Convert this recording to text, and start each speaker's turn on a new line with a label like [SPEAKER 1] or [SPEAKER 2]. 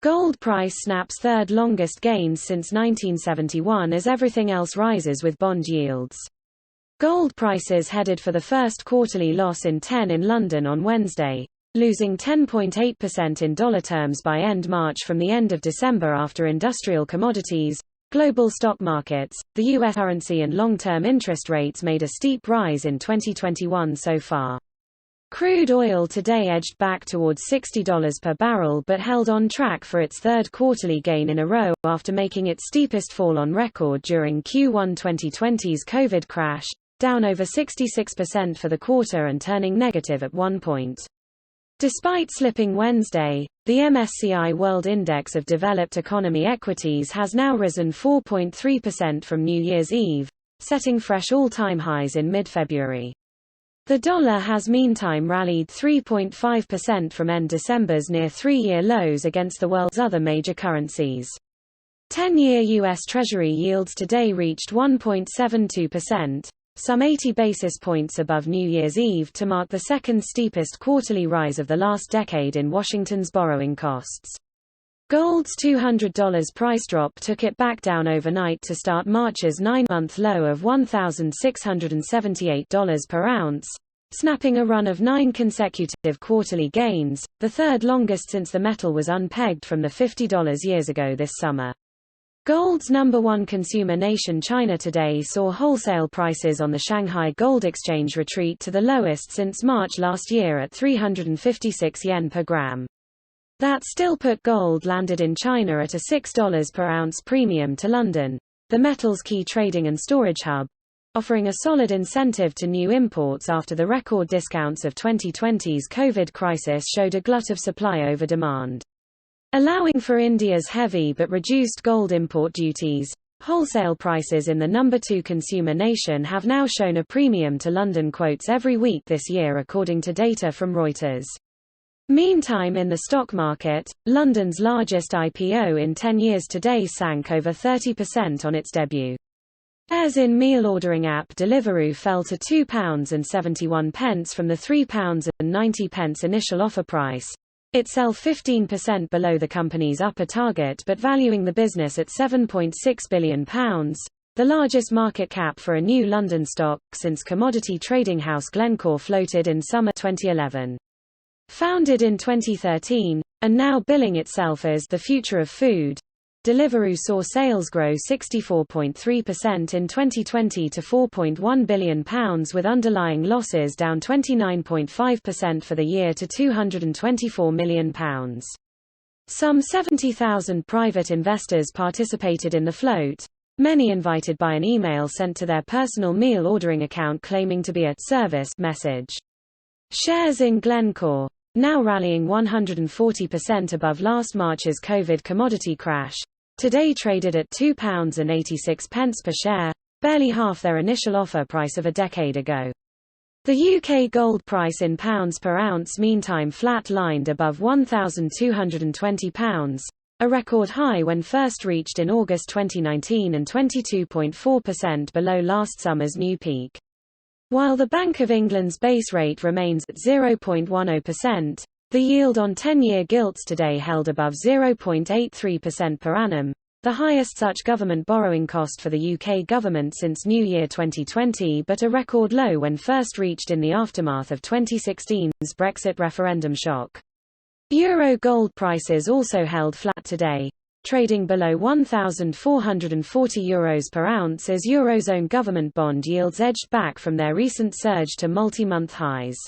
[SPEAKER 1] Gold price snaps third longest gains since 1971 as everything else rises with bond yields. Gold prices headed for the first quarterly loss in 10 in London on Wednesday, losing 10.8% in dollar terms by end March from the end of December after industrial commodities, global stock markets, the U.S. currency and long-term interest rates made a steep rise in 2021 so far. Crude oil today edged back towards $60 per barrel but held on track for its third quarterly gain in a row after making its steepest fall on record during Q1 2020's COVID crash, down over 66% for the quarter and turning negative at one point. Despite slipping Wednesday, the MSCI World Index of Developed Economy Equities has now risen 4.3% from New Year's Eve, setting fresh all-time highs in mid-February. The dollar has meantime rallied 3.5% from end December's near three-year lows against the world's other major currencies. 10-year U.S. Treasury yields today reached 1.72%, some 80 basis points above New Year's Eve to mark the second steepest quarterly rise of the last decade in Washington's borrowing costs. Gold's $200 price drop took it back down overnight to start March's 9-month low of $1,678 per ounce, snapping a run of 9 consecutive quarterly gains, the third longest since the metal was unpegged from the $50 years ago this summer. Gold's number one consumer nation China today saw wholesale prices on the Shanghai Gold Exchange retreat to the lowest since March last year at 356 yen per gram. That still put gold landed in China at a $6 per ounce premium to London, the metal's key trading and storage hub, offering a solid incentive to new imports after the record discounts of 2020's COVID crisis showed a glut of supply over demand. Allowing for India's heavy but reduced gold import duties, wholesale prices in the number 2 consumer nation have now shown a premium to London quotes every week this year according to data from Reuters. Meantime in the stock market, London's largest IPO in 10 years today sank over 30% on its debut. Shares in meal ordering app Deliveroo fell to £2.71 from the £3.90 initial offer price, itself 15% below the company's upper target but valuing the business at £7.6 billion, the largest market cap for a new London stock since commodity trading house Glencore floated in summer 2011. Founded in 2013, and now billing itself as the future of food, Deliveroo saw sales grow 64.3% in 2020 to £4.1 billion with underlying losses down 29.5% for the year to £224 million. Some 70,000 private investors participated in the float, many invited by an email sent to their personal meal ordering account claiming to be a service message. Shares in Glencore, now rallying 140% above last March's COVID commodity crash, today traded at £2.86 per share, barely half their initial offer price of a decade ago. The UK gold price in pounds per ounce meantime flat-lined above £1,220, a record high when first reached in August 2019 and 22.4% below last summer's new peak. While the Bank of England's base rate remains at 0.10%, the yield on 10-year gilts today held above 0.83% per annum, the highest such government borrowing cost for the UK government since New Year 2020 but a record low when first reached in the aftermath of 2016's Brexit referendum shock. Euro gold prices also held flat today, trading below €1,440 per ounce as Eurozone government bond yields edged back from their recent surge to multi-month highs.